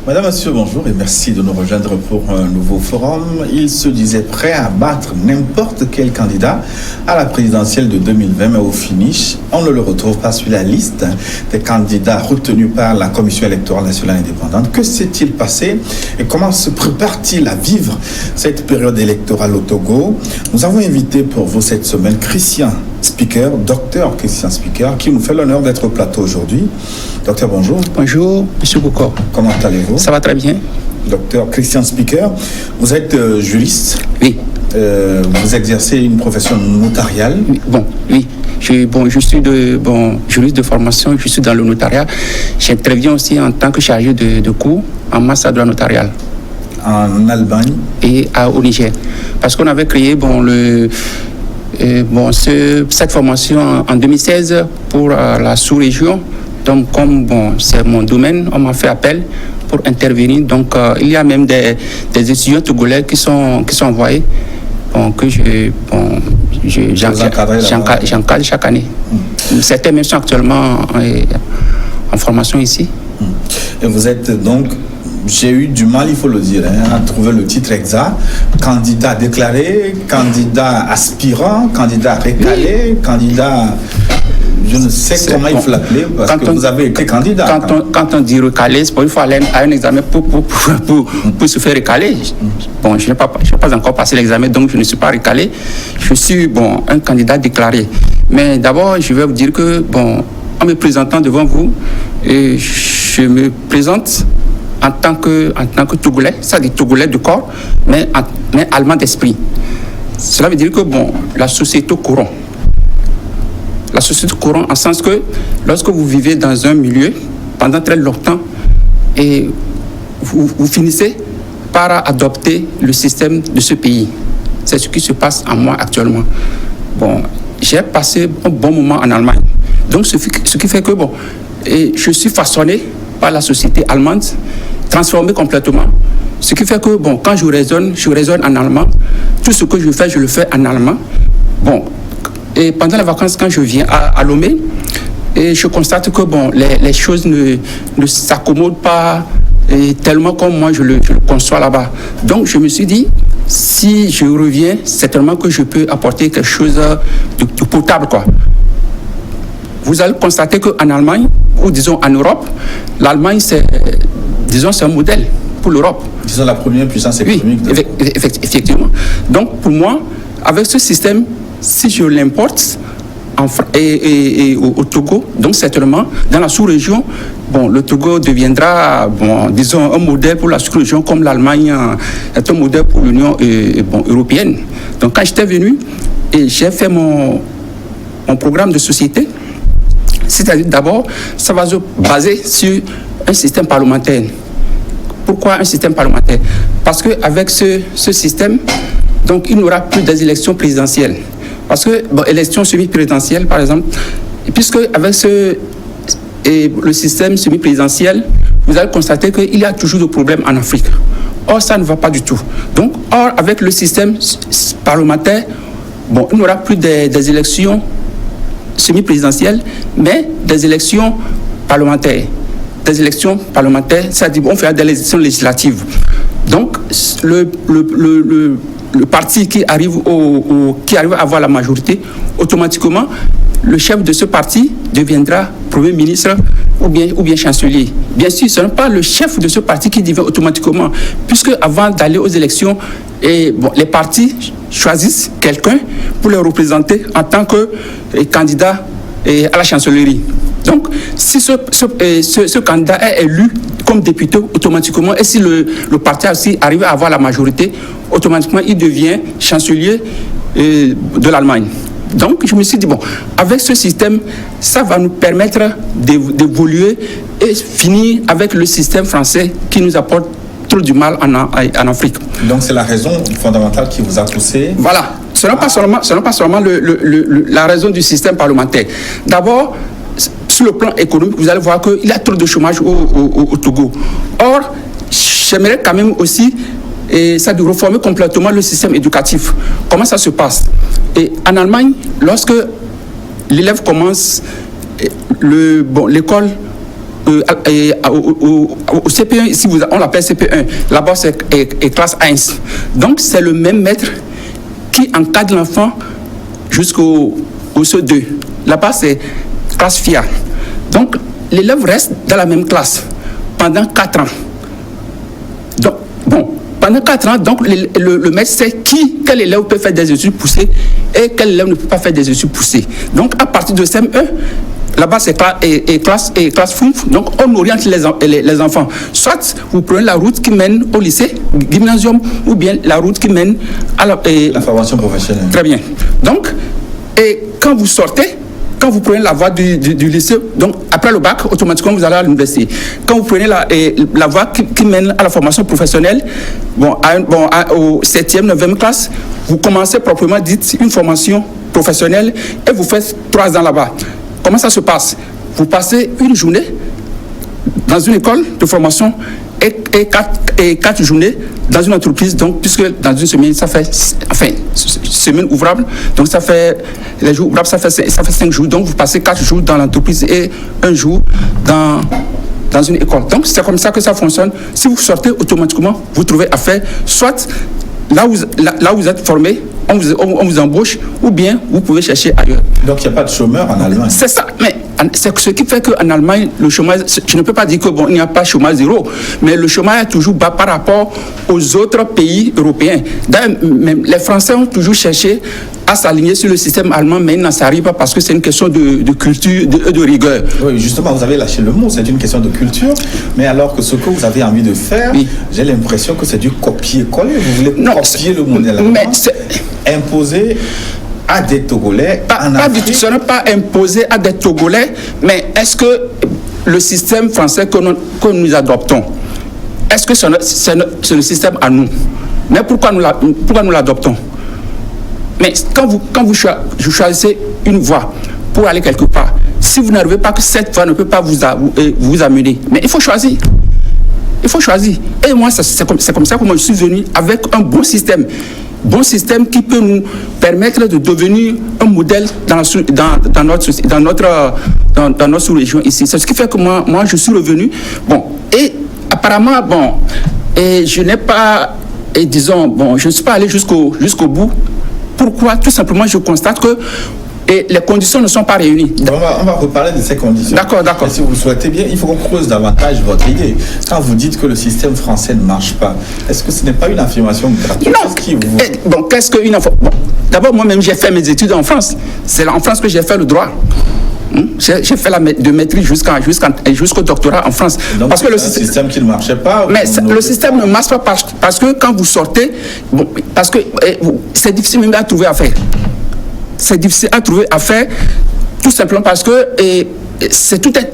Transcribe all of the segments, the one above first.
Madame, Monsieur, bonjour et merci de nous rejoindre pour un nouveau forum. Il se disait prêt à battre n'importe quel candidat à la présidentielle de 2020, mais au finish, on ne le retrouve pas sur la liste des candidats retenus par la Commission électorale nationale indépendante. Que s'est-il passé et comment se prépare-t-il à vivre cette période électorale au Togo? Nous avons invité pour vous cette semaine Christian Speaker, docteur Christian Speaker, qui nous fait l'honneur d'être au plateau aujourd'hui. Docteur, bonjour. Bonjour, M. Boucor. Comment allez-vous? Ça va très bien. Docteur Christian Speaker, vous êtes juriste. Oui. Vous exercez une profession notariale. Oui. Je suis juriste de formation, je suis dans le notariat. J'interviens aussi en tant que chargé de cours en master droit notarial. En Allemagne? Et au Niger. Parce qu'on avait créé cette formation en 2016 pour la sous-région. Donc, comme c'est mon domaine, on m'a fait appel pour intervenir. Donc, il y a même des étudiants togolais qui sont envoyés, que j'encadre chaque année. Certains même sont actuellement en formation ici. Et vous êtes donc, j'ai eu du mal, il faut le dire, à trouver le titre exact. Candidat déclaré, candidat aspirant, candidat récalé, candiat... Je ne sais comment il faut l'appeler, parce que vous avez été candidat. Quand on dit recaler, c'est il faut aller à un examen pour se faire recaler. Je n'ai pas encore passé l'examen, donc je ne suis pas recalé. Je suis un candidat déclaré. Mais d'abord, je vais vous dire que, en me présentant devant vous, je me présente en tant que Togolais, c'est-à-dire Togolais de corps, mais allemand d'esprit. Cela veut dire que, la société corrompt. La société corrompt en sens que lorsque vous vivez dans un milieu pendant très longtemps et vous finissez par adopter le système de ce pays. C'est ce qui se passe en moi actuellement. J'ai passé un bon moment en Allemagne. Donc ce qui fait que je suis façonné par la société allemande, transformé complètement. Ce qui fait que quand je raisonne en allemand. Tout ce que je fais, je le fais en allemand. Et pendant les vacances, quand je viens à Lomé, et je constate que les choses ne s'accommodent pas tellement comme moi je le conçois là-bas. Donc je me suis dit, si je reviens, certainement que je peux apporter quelque chose de potable, quoi. Vous allez constater qu'en Allemagne, ou disons en Europe, l'Allemagne, c'est un modèle pour l'Europe. Disons la première puissance économique. Oui, effectivement. Donc pour moi, avec ce système, si je l'importe au Togo, donc certainement dans la sous-région, le Togo deviendra, disons, un modèle pour la sous-région comme l'Allemagne est un modèle pour l'Union européenne. Donc quand j'étais venu et j'ai fait mon programme de société, c'est-à-dire d'abord, ça va se baser sur un système parlementaire. Pourquoi un système parlementaire? Parce qu'avec ce système, donc il n'y aura plus des élections présidentielles. Parce que, élection semi-présidentielle, par exemple, puisque avec le système semi-présidentiel, vous allez constater qu'il y a toujours des problèmes en Afrique. Or, ça ne va pas du tout. Donc, avec le système parlementaire, il n'y aura plus des élections semi-présidentielles, mais des élections parlementaires. Des élections parlementaires, c'est-à-dire on fera des élections législatives. Donc, le parti qui arrive à avoir la majorité, automatiquement, le chef de ce parti deviendra Premier ministre ou bien chancelier. Bien sûr, ce n'est pas le chef de ce parti qui devient automatiquement, puisque avant d'aller aux élections, les partis choisissent quelqu'un pour le représenter en tant que candidat à la chancellerie. Donc, si ce candidat est élu comme député automatiquement, et si le parti aussi arrive à avoir la majorité, automatiquement, il devient chancelier de l'Allemagne. Donc, je me suis dit, avec ce système, ça va nous permettre d'évoluer et finir avec le système français qui nous apporte trop du mal en Afrique. Donc, c'est la raison fondamentale qui vous a poussé. Voilà. Ce n'est pas seulement la raison du système parlementaire. D'abord, sur le plan économique, vous allez voir qu'il y a trop de chômage au Togo. Or, j'aimerais quand même aussi de reformer complètement le système éducatif. Comment ça se passe? Et en Allemagne, lorsque l'élève commence l'école au CP1, ici on l'appelle CP1, là-bas c'est classe 1. Donc c'est le même maître qui encadre l'enfant jusqu'au CE2. Là-bas c'est classe FIA. Donc l'élève reste dans la même classe pendant 4 ans. Donc, bon, pendant 4 ans, donc le maître sait quel élève peut faire des études poussées et quel élève ne peut pas faire des études poussées. Donc à partir de CM1, là-bas c'est classe FUNF, donc on oriente les enfants. Soit vous prenez la route qui mène au lycée, gymnasium, ou bien la route qui mène à la formation professionnelle. Très bien. Donc, et quand vous sortez, quand vous prenez la voie du lycée, donc après le bac, automatiquement vous allez à l'université. Quand vous prenez la voie qui mène à la formation professionnelle, au 7e, 9e classe, vous commencez proprement dit une formation professionnelle et vous faites 3 ans là-bas. Comment ça se passe? Vous passez une journée dans une école de formation et 4 journées dans une entreprise, donc puisque dans une semaine ça fait, enfin, semaine ouvrable, donc ça fait les jours ouvrables, ça fait 5 jours, donc vous passez 4 jours dans l'entreprise et 1 jour dans une école. Donc c'est comme ça que ça fonctionne. Si vous sortez automatiquement, vous trouvez affaire, soit là où vous êtes formé, on vous embauche, ou bien vous pouvez chercher ailleurs. Donc il n'y a pas de chômeurs en Allemagne. C'est ça, mais c'est ce qui fait qu'en Allemagne, le chômage, je ne peux pas dire qu'il n'y a pas de chômage zéro, mais le chômage est toujours bas par rapport aux autres pays européens. D'ailleurs, même les Français ont toujours cherché à s'aligner sur le système allemand, mais ils n'en arrivent pas parce que c'est une question de culture, de rigueur. Oui, justement, vous avez lâché le mot, c'est une question de culture, mais alors que ce que vous avez envie de faire, oui, j'ai l'impression que c'est du copier-coller. Vous voulez copier le modèle allemand, imposer à des Togolais ce n'est pas imposé à des Togolais, mais est-ce que le système français que nous adoptons, est-ce que c'est le système à nous? Mais pourquoi nous l'adoptons? Mais quand vous choisissez une voie pour aller quelque part, si vous n'arrivez pas que cette voie ne peut pas vous amener, mais il faut choisir. Il faut choisir. Et moi, c'est comme ça que moi je suis venu avec un bon système. Bon système qui peut nous permettre de devenir un modèle dans notre sous-région ici. C'est ce qui fait que moi je suis revenu. Bon, et apparemment, bon, et je n'ai pas, et disons, bon, je ne suis pas allé jusqu'au bout. Pourquoi? Tout simplement, je constate que les conditions ne sont pas réunies. On va reparler de ces conditions. D'accord. Et si vous le souhaitez bien, il faut qu'on creuse davantage votre idée. Quand vous dites que le système français ne marche pas, est-ce que ce n'est pas une affirmation gratuite? Non. Bon, qu'est-ce qu'une affirmation? Bon, d'abord, moi-même, j'ai fait mes études en France. C'est en France que j'ai fait le droit. J'ai fait de maîtrise jusqu'au doctorat en France. Donc, parce que le système qui ne marchait pas. Mais le système ne marche pas parce que quand vous sortez, bon, parce que c'est difficile même à trouver à faire. C'est difficile à trouver à faire, tout simplement parce que c'est théorique.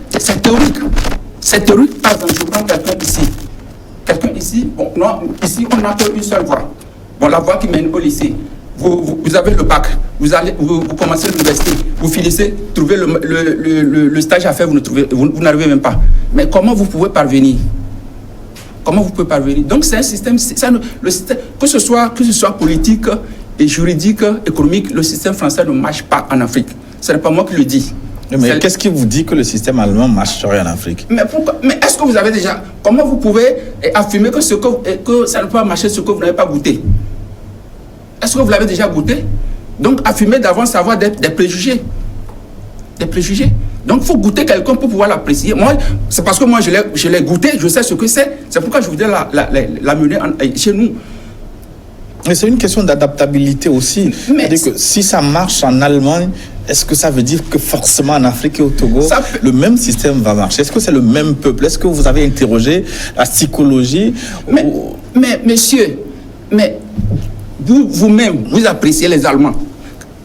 C'est théorique. Par exemple, je prends quelqu'un ici. Bon, non, ici, on n'a qu'une seule voie. Bon, la voie qui mène au lycée. Vous avez le bac, vous commencez l'université, vous finissez, trouvez le stage à faire, vous n'arrivez même pas. Mais comment vous pouvez parvenir? Comment vous pouvez parvenir? Donc c'est un système, le système, que ce soit politique et juridique, économique, le système français ne marche pas en Afrique. Ce n'est pas moi qui le dis. Mais qu'est-ce qui vous dit que le système allemand marcherait en Afrique? Mais pourquoi? Mais est-ce que vous avez déjà... Comment vous pouvez affirmer que ça ne peut pas marcher ce que vous n'avez pas goûté? Est-ce que vous l'avez déjà goûté? Donc, affirmer d'avance avoir des préjugés. Des préjugés. Donc, il faut goûter quelqu'un pour pouvoir l'apprécier. Moi, c'est parce que moi, je l'ai goûté, je sais ce que c'est. C'est pourquoi je voudrais la mener chez nous. Mais c'est une question d'adaptabilité aussi. C'est-à-dire que si ça marche en Allemagne, est-ce que ça veut dire que forcément en Afrique et au Togo, le même système va marcher? Est-ce que c'est le même peuple? Est-ce que vous avez interrogé la psychologie? Mais monsieur, vous-même, vous appréciez les Allemands.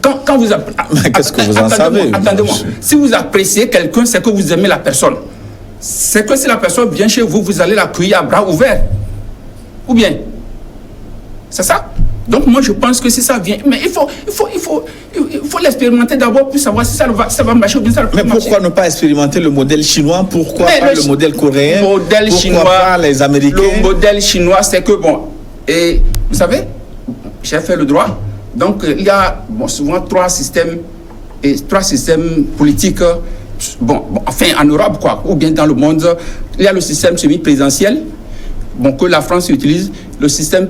Quand vous mais qu'est-ce que vous en savez? Attendez-moi. Si vous appréciez quelqu'un, c'est que vous aimez la personne. C'est que si la personne vient chez vous, vous allez l'accueillir à bras ouverts. Ou bien? C'est ça? Donc moi je pense que si ça vient, mais il faut l'expérimenter d'abord pour savoir si ça va marcher ou bien ça va marcher. Mais pourquoi ne pas expérimenter le modèle chinois? Pourquoi pas le modèle coréen? Pourquoi pas les Américains? Le modèle chinois, c'est que bon, et vous savez, j'ai fait le droit, donc il y a souvent trois systèmes politiques enfin en Europe, quoi, ou bien dans le monde, il y a le système semi-présidentiel, que la France utilise, le système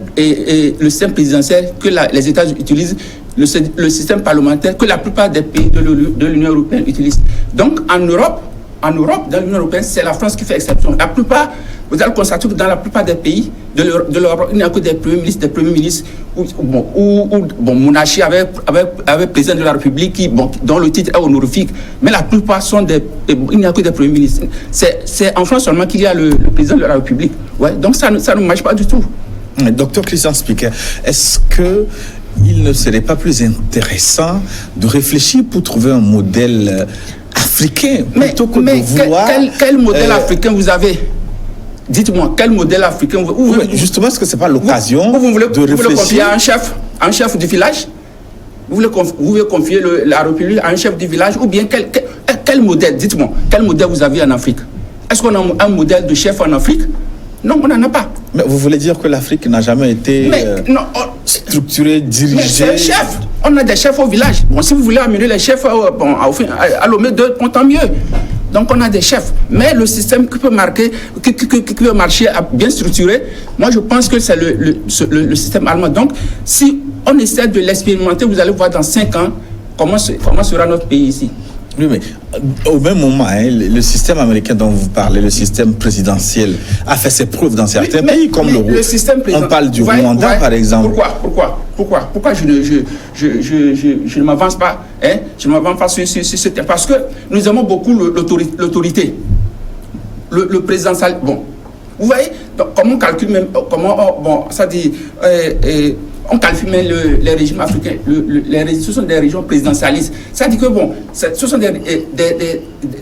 présidentiel que les États utilisent, le système parlementaire que la plupart des pays de l'Union européenne utilisent. Donc en Europe, dans l'Union européenne, c'est la France qui fait exception. La plupart, vous allez constater que dans la plupart des pays de l'Europe, il n'y a que des premiers ministres ou monarchie avec président de la République dont le titre est honorifique. Mais la plupart il n'y a que des premiers ministres. C'est en France seulement qu'il y a le président de la République. Ouais, donc ça ne marche pas du tout. Docteur Christian Spiquet, est-ce qu'il ne serait pas plus intéressant de réfléchir pour trouver un modèle africain plutôt que de vouloir... Quel modèle africain vous avez? Dites-moi, quel modèle africain vous avez? Justement, est-ce que ce n'est pas l'occasion de réfléchir? Vous voulez confier à un chef du village? Vous voulez confier la République à un chef du village? Ou bien quel modèle? Dites-moi, quel modèle vous avez en Afrique? Est-ce qu'on a un modèle de chef en Afrique? Non, on n'en a pas. Mais vous voulez dire que l'Afrique n'a jamais été structurée, dirigée? Mais c'est un chef. On a des chefs au village. Si vous voulez amener les chefs à Lomé 2, tant mieux. Donc on a des chefs. Mais le système qui peut marcher bien structuré, moi je pense que c'est le système allemand. Donc si on essaie de l'expérimenter, vous allez voir dans 5 ans comment sera notre pays ici. Oui, mais au même moment, le système américain dont vous parlez, le système présidentiel, a fait ses preuves dans certains pays, comme le système présidentiel. On parle du Rwanda, par exemple. Pourquoi je ne m'avance pas, je ne m'avance pas sur ce thème? Parce que nous aimons beaucoup l'autorité. Le présidentiel, vous voyez, donc, comment on calcule même, on qualifie même les régimes africains, ce sont des régions présidentialistes. Ça dit que ce sont des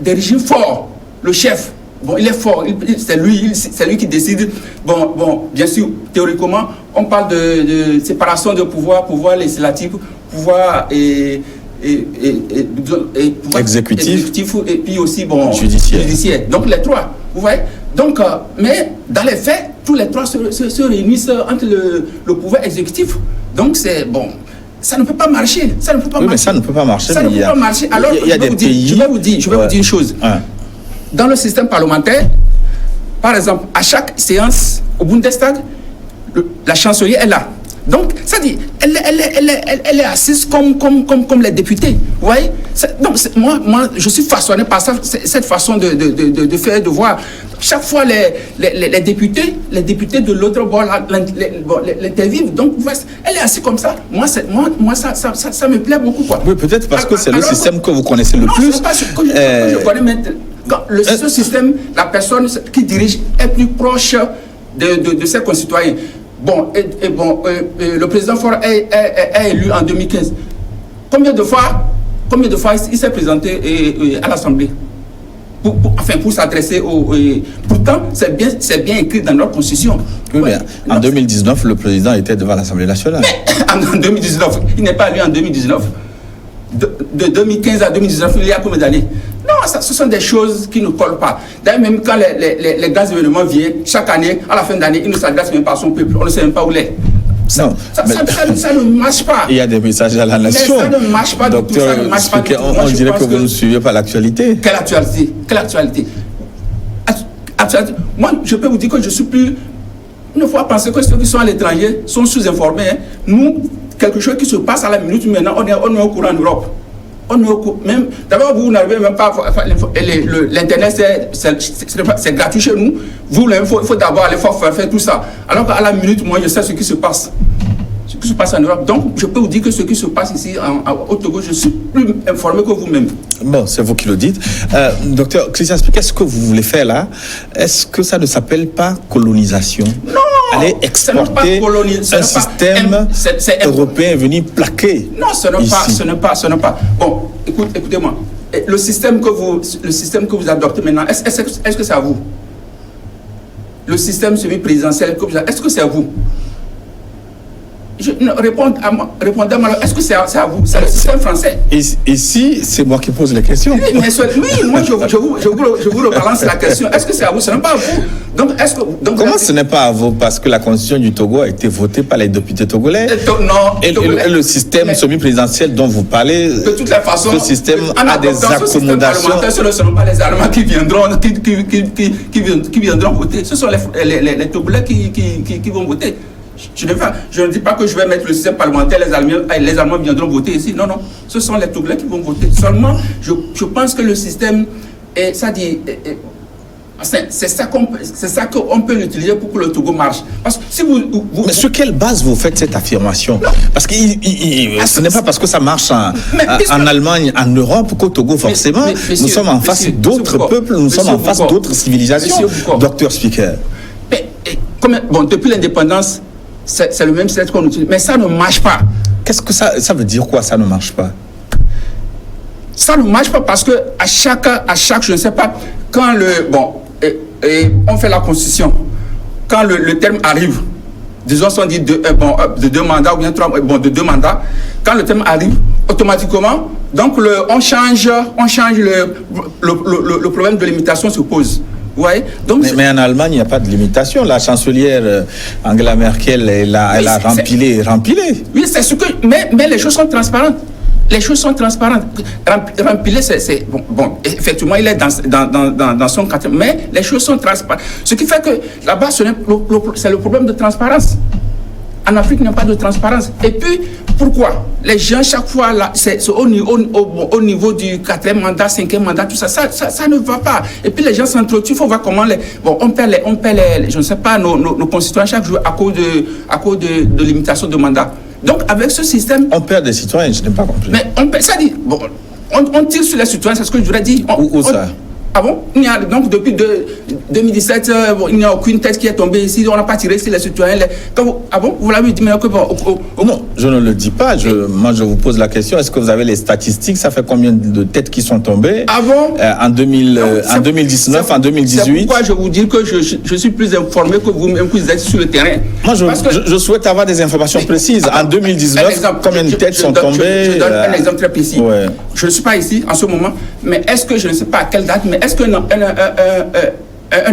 régimes forts. Le chef, il est fort, c'est lui qui décide. Bien sûr, théoriquement, on parle de séparation de pouvoir législatif, pouvoir pouvoir exécutif et puis aussi judiciaire. Donc les trois, vous voyez. Donc, mais dans les faits, tous les trois se réunissent entre le pouvoir exécutif. Donc c'est ça ne peut pas marcher. Ça ne peut pas marcher. Mais ça ne peut pas marcher. Ça ne peut pas marcher. Alors, je vais vous dire une chose. Dans le système parlementaire, par exemple, à chaque séance au Bundestag, la chancelière est là. Donc, ça dit, elle est assise comme les députés. Vous voyez? Donc, moi, je suis façonné par cette façon de faire, de voir. Chaque fois, les députés de l'autre bord l'interviewent. Donc, elle est assise comme ça. Moi, ça me plaît beaucoup, quoi. Oui, peut-être parce que c'est le système que vous connaissez le plus. Non, c'est pas ce que je connais maintenant. Ce système, la personne qui dirige est plus proche de ses concitoyens. Le président Faure est élu en 2015. Combien de fois il s'est présenté à l'Assemblée pour s'adresser aux... Pourtant, c'est bien écrit dans notre Constitution. Oui, mais en 2019, le président était devant l'Assemblée nationale. Mais en 2019, il n'est pas élu en 2019. De 2015 à 2019, il y a combien d'années? Non, ce sont des choses qui ne collent pas. D'ailleurs, même quand les grands événements viennent, chaque année, à la fin d'année, il ne s'adresse même pas à son peuple. On ne sait même pas où il est. Ça ne marche pas. Il y a des messages à la nation. Mais ça ne marche pas du tout. Ça ne marche pas du tout. On dirait que vous ne suivez pas l'actualité. Quelle actualité? Moi, je peux vous dire que je suis plus... Il ne faut pas penser que ceux qui sont à l'étranger sont sous-informés. Nous, quelque chose qui se passe à la minute maintenant, on est au courant en Europe. Même d'abord, vous n'arrivez même pas l'internet, c'est gratuit chez nous. Vous, il faut d'abord aller faire tout ça. Alors qu'à la minute, moi, je sais ce qui se passe. Ce qui se passe en Europe. Donc, je peux vous dire que ce qui se passe ici au Togo, je suis plus informé que vous-même. Bon, c'est vous qui le dites. Docteur Christian Spiquet, qu'est-ce que vous voulez faire là? Est-ce que ça ne s'appelle pas colonisation? Non! Aller exporter un système européen venu plaquer. Non, ce n'est pas. Bon, écoutez-moi. Le système que vous adoptez maintenant, est-ce que c'est à vous? Le système semi-présidentiel que vous adoptez, est-ce que c'est à vous? Répondez-moi, est-ce que c'est à vous? C'est le système français. Ici, c'est moi qui pose les questions. Oui, mais moi, je vous rebalance la question. Est-ce que c'est à vous? Ce n'est pas à vous. Comment ce n'est pas à vous? Parce que la constitution du Togo a été votée par les députés togolais. Et le système semi-présidentiel dont vous parlez, de toutes les façons, ce système a des accommodations. Ce ne seront pas les Allemands qui viendront voter. Ce sont les Togolais qui vont voter. Je ne dis pas que je vais mettre le système parlementaire, les Allemands viendront voter ici. Non, non. Ce sont les Togolais qui vont voter. Seulement, je pense que le système, c'est ça qu'on peut l'utiliser pour que le Togo marche. Parce que si mais sur quelle base vous faites cette affirmation? Parce que ce n'est pas parce que ça marche en Allemagne, en Europe, qu'au Togo, forcément, nous sommes en face d'autres peuples, nous sommes en face d'autres civilisations. Docteur Speaker. Bon, depuis l'indépendance, c'est le même système qu'on utilise. Mais ça ne marche pas. Qu'est-ce que ça veut dire quoi, ça ne marche pas? Ça ne marche pas parce que à chaque, je ne sais pas, quand on fait la constitution, quand le terme arrive, disons on dit de 2 mandats ou bien 3, de 2 mandats, quand le terme arrive, automatiquement, donc on change le problème de limitation se pose. Ouais, donc mais en Allemagne, il n'y a pas de limitation. La chancelière Angela Merkel, elle a rempilé. Oui, c'est ce que. Mais les choses sont transparentes. Les choses sont transparentes. Rempiler, c'est bon. Effectivement, il est dans son cadre, mais les choses sont transparentes. Ce qui fait que là-bas, c'est le problème de transparence. En Afrique, il n'y a pas de transparence. Et puis, pourquoi les gens, chaque fois, là, c'est au niveau du 4e mandat, 5e mandat, tout ça, ça ne va pas. Et puis, les gens s'entretuent, il faut voir comment on perd je ne sais pas, nos concitoyens chaque jour à cause de limitation de mandat. Donc, avec ce système... On perd des citoyens, je n'ai pas compris. Mais ça dit, on tire sur les citoyens, c'est ce que je voudrais dire. Où ça? Ah bon? Donc depuis 2017, il n'y a aucune tête qui est tombée ici, on n'a pas tiré sur les citoyens. Ah bon? Vous l'avez dit, mais non, je ne le dis pas. Moi, je vous pose la question. Est-ce que vous avez les statistiques? Ça fait combien de têtes qui sont tombées? Ah bon? En 2019, en 2018? C'est pourquoi je vous dis que je suis plus informé que vous-même, que vous êtes sur le terrain. Moi, je souhaite avoir des informations précises. En 2019, combien de têtes sont tombées? Je donne un exemple très précis. Ouais. Je ne suis pas ici en ce moment, mais est-ce que, je ne sais pas à quelle date, mais est-ce qu'un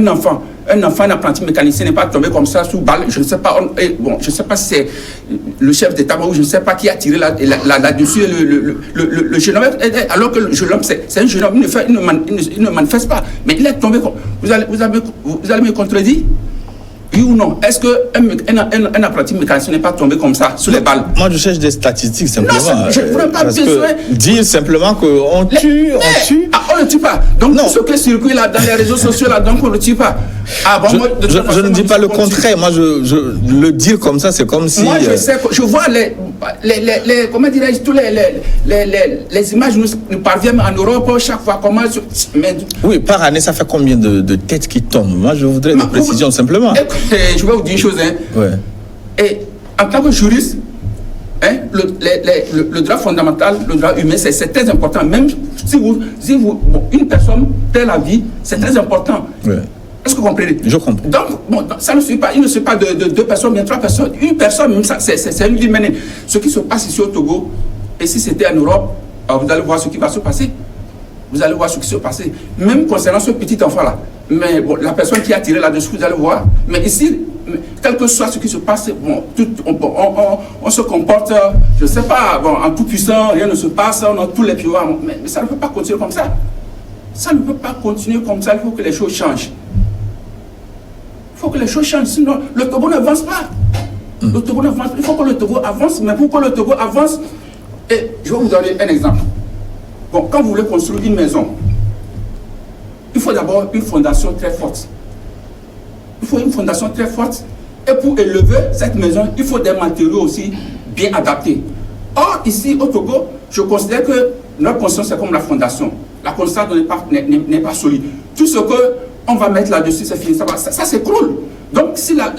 enfant, un apprenti mécanicien n'est pas tombé comme ça sous balle? Je ne sais pas. Je ne sais pas si c'est le chef d'État ou je ne sais pas qui a tiré là-dessus le jeune homme. Alors que le jeune homme, c'est un jeune homme, il ne manifeste pas. Mais il est tombé. Vous allez me contredire? Oui ou non? Est-ce qu'un apprenti mécanicien n'est pas tombé comme ça, sous les balles? Moi, je cherche des statistiques, simplement. Non, je n'ai pas besoin. Dire simplement qu'on tue, on tue. On ne tue pas. Donc, tout ce qui circule là, dans les réseaux sociaux, là, donc on ne tue pas. Je ne dis pas le contraire. Moi, le dire comme ça, c'est comme si... Moi, je vois comment dirais-je, tous les images nous parviennent en Europe, chaque fois, comment... Oui, par année, ça fait combien de têtes qui tombent? Moi, je voudrais des précisions, simplement. Je vais vous dire une chose. Ouais. Et en tant que juriste, le droit fondamental, le droit humain, c'est très important. Même si une personne perd la vie, c'est très important. Ouais. Est-ce que vous comprenez? Je comprends. Donc, ça ne suit pas. Il ne suit pas de 2 personnes, bien 3 personnes. Une personne, même ça, c'est une vie menée. Ce qui se passe ici au Togo, et si c'était en Europe, vous allez voir ce qui va se passer. Vous allez voir ce qui se passe. Même concernant ce petit enfant-là. Mais bon, la personne qui a tiré là-dessus, vous allez voir. Mais ici, quel que soit ce qui se passe, on se comporte, je ne sais pas, en tout puissant, rien ne se passe, on a tous les pouvoirs. Mais ça ne peut pas continuer comme ça. Ça ne peut pas continuer comme ça. Il faut que les choses changent. Il faut que les choses changent. Sinon, le Togo n'avance pas. Le Togo n'avance pas. Il faut que le Togo avance. Mais pour que le Togo avance, et je vais vous donner un exemple. Bon, quand vous voulez construire une maison, il faut d'abord une fondation très forte. Il faut une fondation très forte. Et pour élever cette maison, il faut des matériaux aussi bien adaptés. Or, ici, au Togo, je considère que notre construction, c'est comme la fondation. La construction n'est pas solide. Tout ce qu'on va mettre là-dessus, c'est fini. Ça s'écroule. Donc, si la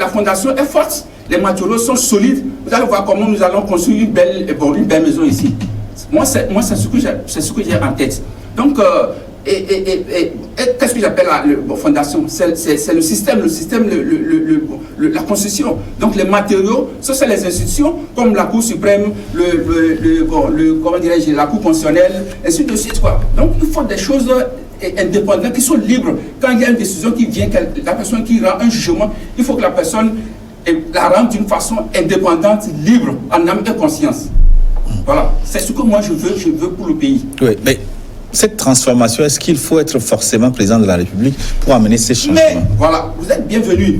fondation est forte, les matériaux sont solides, vous allez voir comment nous allons construire une belle maison ici. Moi, c'est ce que j'ai en tête. Donc, qu'est-ce que j'appelle la fondation? C'est le système, la constitution. Donc les matériaux, ce sont les institutions comme la Cour suprême, comment dirais-je, la Cour constitutionnelle, ainsi de suite, quoi. Donc il faut des choses indépendantes qui sont libres. Quand il y a une décision qui vient, la personne qui rend un jugement, il faut que la personne la rende d'une façon indépendante, libre, en âme et conscience. Voilà, c'est ce que moi je veux pour le pays. Oui, mais cette transformation, est-ce qu'il faut être forcément président de la République pour amener ces changements? Mais voilà, vous êtes bienvenus.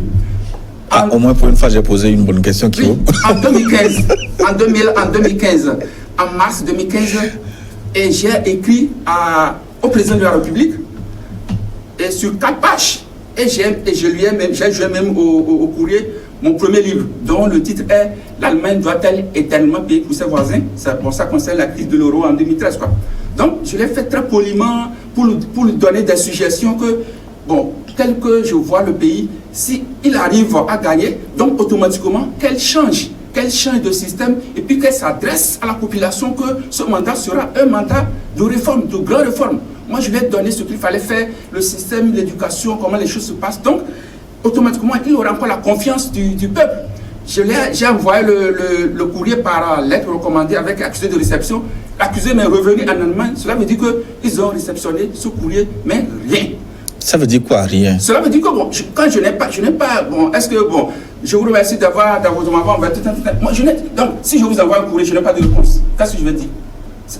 Au moins pour une fois, j'ai posé une bonne question. Oui, en 2015, en mars 2015, et j'ai écrit au président de la République et sur 4 pages. Et je lui ai même au courrier mon premier livre, dont le titre est « L'Allemagne doit-elle éternellement payer pour ses voisins ?» Ça concerne la crise de l'euro en 2013. Quoi. Donc, je l'ai fait très poliment pour lui donner des suggestions que, tel que je vois le pays, s'il arrive à gagner, donc automatiquement, qu'elle change de système et puis qu'elle s'adresse à la population, que ce mandat sera un mandat de réforme, de grande réforme. Moi, je lui ai donné ce qu'il fallait faire, le système, l'éducation, comment les choses se passent. Donc, automatiquement, il aura encore la confiance du peuple. J'ai envoyé le courrier par lettre recommandée avec accusé de réception. L'accusé m'est revenu en Allemagne. Cela veut dire qu'ils ont réceptionné ce courrier, mais rien. Ça veut dire quoi, rien? Cela veut dire que, quand je n'ai pas, est-ce que, je vous remercie de m'avoir envoyé tout un. Moi, donc, si je vous envoie un courrier, je n'ai pas de réponse. Qu'est-ce que je veux dire?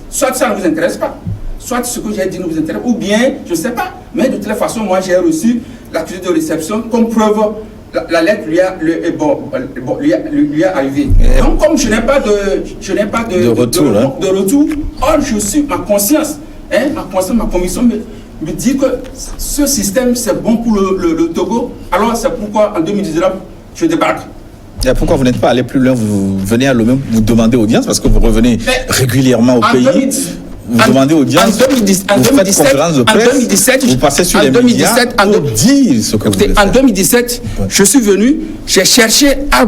Soit ça ne vous intéresse pas, soit ce que j'ai dit ne vous intéresse, ou bien, je ne sais pas. Mais de toute façon, moi, j'ai reçu l'accusé de réception comme preuve. La lettre lui est arrivée. Donc, comme je n'ai pas de retour, or, je suis, ma conscience, ma conviction me dit que ce système, c'est bon pour le Togo. Alors, c'est pourquoi, en 2019, je débarque. Et pourquoi vous n'êtes pas allé plus loin? Vous venez à Lomé, vous demandez audience, parce que vous revenez régulièrement au pays. Vous demandez audience, vous faites conférence de presse, 2017, vous passez sur les médias pour dire ce que vous voulez faire. En 2017, je suis venu, j'ai cherché à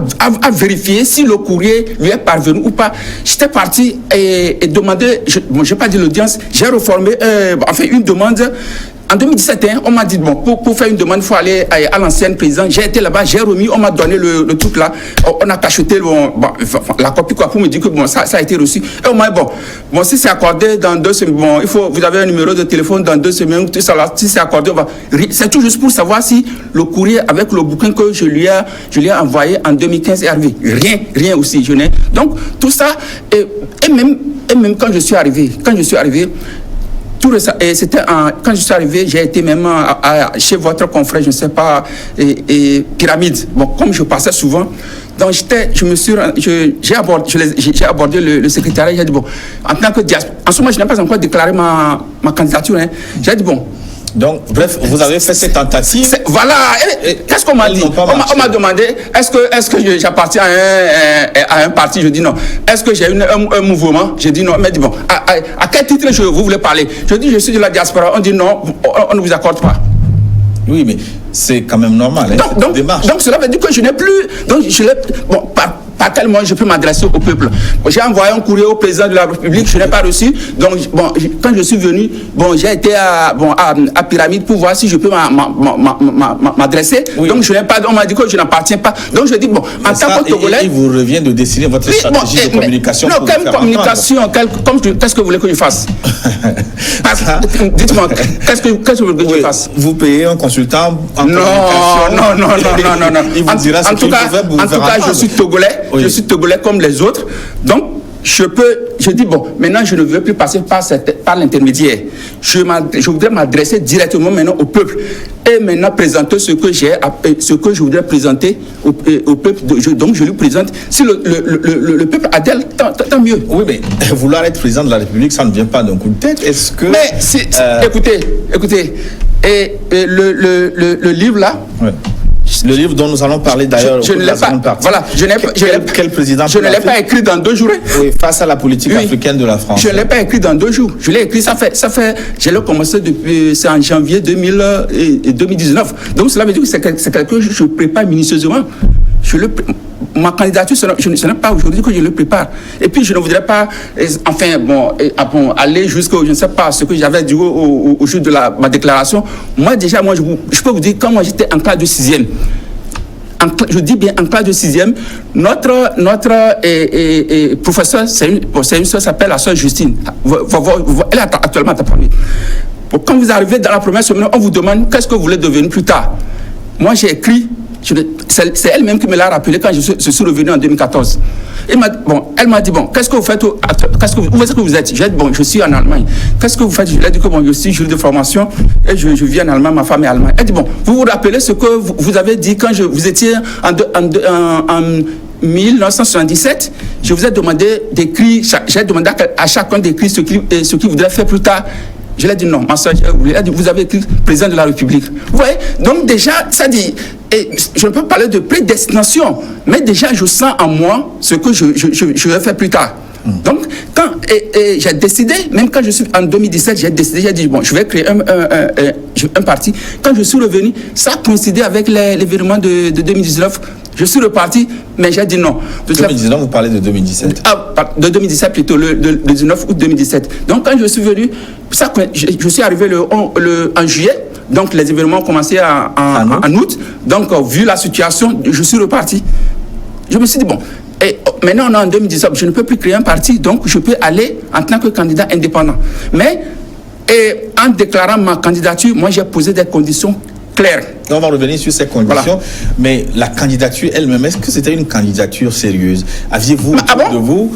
vérifier si le courrier lui est parvenu ou pas. J'étais parti et demandé, je n'ai pas dit l'audience, j'ai reformé, une demande. En 2017, on m'a dit, pour faire une demande, il faut aller à l'ancienne présidence. J'ai été là-bas, j'ai remis, on m'a donné le truc là. On a cacheté la copie pour me dire que ça a été reçu. Et on m'a dit, si c'est accordé dans 2 semaines, vous avez un numéro de téléphone dans 2 semaines, tout ça là, si c'est accordé, c'est tout juste pour savoir si le courrier avec le bouquin que je lui ai envoyé en 2015 est arrivé. Rien aussi. Donc, tout ça, et même quand je suis arrivé, quand je suis arrivé, j'ai été même chez votre confrère, je ne sais pas, Pyramide. Comme je passais souvent, donc j'ai abordé le secrétariat. J'ai dit, en tant que diaspora, en ce moment, je n'ai pas encore déclaré ma candidature. J'ai dit, donc, bref, vous avez fait cette tentative. Voilà. Qu'est-ce qu'on m'a dit? On m'a demandé, est-ce que j'appartiens à un parti? Je dis non. Est-ce que j'ai un mouvement? Je dis non. Mais dit à quel titre vous voulez parler? Je dis je suis de la diaspora. On dit non, on ne vous accorde pas. Oui, mais c'est quand même normal. Donc cela veut dire que je n'ai plus. Donc par quel moyen je peux m'adresser au peuple? J'ai envoyé un courrier au président de la République, je n'ai pas reçu. Donc, quand je suis venu, j'ai été à Pyramide pour voir si je peux m'adresser. Oui. Donc, je n'ai pas. On m'a dit que je n'appartiens pas. Donc, je dis en tant que Togolais. Il vous revient de décider votre stratégie de communication. Non, quelle communication? Qu'est-ce que vous voulez que je fasse? Dites-moi, qu'est-ce que vous voulez que je fasse? Vous payez un consultant en communication. Non. Il vous dira ce qu'il veut vous faire. En tout cas, je suis Togolais. Oui. Je suis Togolais comme les autres. Donc, je dis, maintenant, je ne veux plus passer par l'intermédiaire. Je voudrais m'adresser directement maintenant au peuple. Et maintenant, présenter ce que je voudrais présenter au peuple. Donc, je lui présente. Si le peuple adhère, tant mieux. Oui, mais vouloir être président de la République, ça ne vient pas d'un coup de tête. Est-ce que... Mais, écoutez. Et le livre là... Ouais. Le livre dont nous allons parler d'ailleurs. Je ne l'ai pas. Voilà, quel président? Je ne l'ai pas écrit dans 2 jours. Oui, face à la politique africaine de la France. Je ne l'ai pas écrit dans 2 jours. Je l'ai écrit, ça fait. Je l'ai commencé c'est en janvier 2019. Donc cela veut dire que c'est quelque chose que je prépare minutieusement. ma candidature, ce n'est pas aujourd'hui que je le prépare. Et puis, je ne voudrais pas, aller jusqu'au, je ne sais pas, ce que j'avais dit au jour de ma déclaration. Moi, déjà, je peux vous dire, quand moi j'étais en classe de 6e, je dis bien en classe de 6e, notre professeur, c'est une soeur, s'appelle la soeur Justine. Elle est actuellement à ta famille. Quand vous arrivez dans la première semaine, on vous demande qu'est-ce que vous voulez devenir plus tard. Moi, j'ai écrit, c'est elle-même qui me l'a rappelé quand je suis revenu en 2014. Elle m'a dit, bon, qu'est-ce que vous faites, où est-ce que vous êtes? J'ai dit, bon, je suis en Allemagne. Qu'est-ce que vous faites? Je lui ai dit que bon, je suis juge de formation et je vis en Allemagne, ma femme est allemande. Elle dit, bon, vous vous rappelez ce que vous avez dit quand vous étiez en 1977, je vous ai demandé d'écrire, j'ai demandé à chacun d'écrire ce qu'il voudrait faire plus tard. Je lui ai dit non, ma soeur, vous avez écrit président de la République. Vous voyez? Donc déjà, ça dit, et je ne peux pas parler de prédestination, mais déjà je sens en moi ce que je vais faire plus tard. Donc, quand j'ai décidé, même quand je suis en 2017, j'ai dit, bon, je vais créer un parti. Quand je suis revenu, ça a coïncidé avec l'événement de 2019. Je suis reparti, mais j'ai dit non. 2019, vous parlez de 2017. De 2017 plutôt, le 19 août 2017. Donc quand je suis venu, je suis arrivé en juillet, donc les événements ont commencé en août. Donc vu la situation, je suis reparti. Je me suis dit, bon, et maintenant on est en 2019, je ne peux plus créer un parti, donc je peux aller en tant que candidat indépendant. Mais en déclarant ma candidature, moi j'ai posé des conditions claires. On va revenir sur ces conditions, voilà. Mais la candidature elle-même, est-ce que c'était une candidature sérieuse? Aviez-vous autour de vous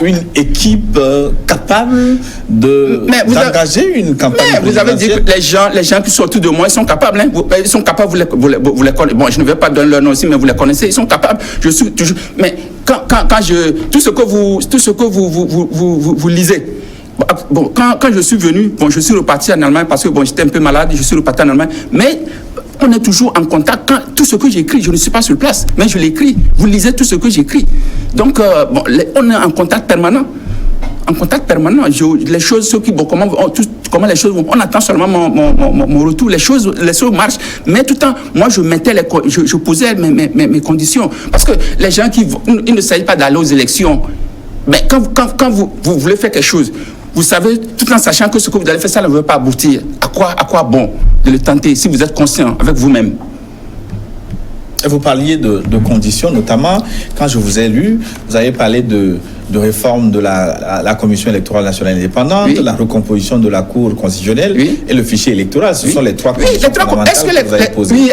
une équipe capable d'engager une campagne? Mais vous avez dit que les gens qui sont autour de moi, ils sont capables. Hein? Ils sont capables, vous les connaissez. Bon, je ne vais pas donner leur nom aussi, mais vous les connaissez. Ils sont capables. Je suis toujours. Mais quand tout ce que vous lisez. Bon, quand je suis venu, bon, je suis reparti en Allemagne parce que bon, j'étais un peu malade, je suis reparti en Allemagne. Mais on est toujours en contact. Tout ce que j'écris, je ne suis pas sur place, mais je l'écris. Vous lisez tout ce que j'écris. Donc, on est en contact permanent. En contact permanent. Les choses, comment les choses vont. On attend seulement mon retour. Les choses marchent. Mais tout le temps, moi, je posais mes conditions. Parce que les gens il ne s'agit pas d'aller aux élections. Mais quand vous voulez faire quelque chose, vous savez, tout en sachant que ce que vous allez faire, ça ne veut pas aboutir. À quoi bon de le tenter si vous êtes conscient avec vous-même? Et vous parliez de conditions, notamment quand je vous ai lu, vous avez parlé de réforme de la Commission électorale nationale indépendante, oui. La recomposition de la Cour constitutionnelle, oui. Et le fichier électoral. Ce sont les trois conditions fondamentales que vous avez posées. Oui,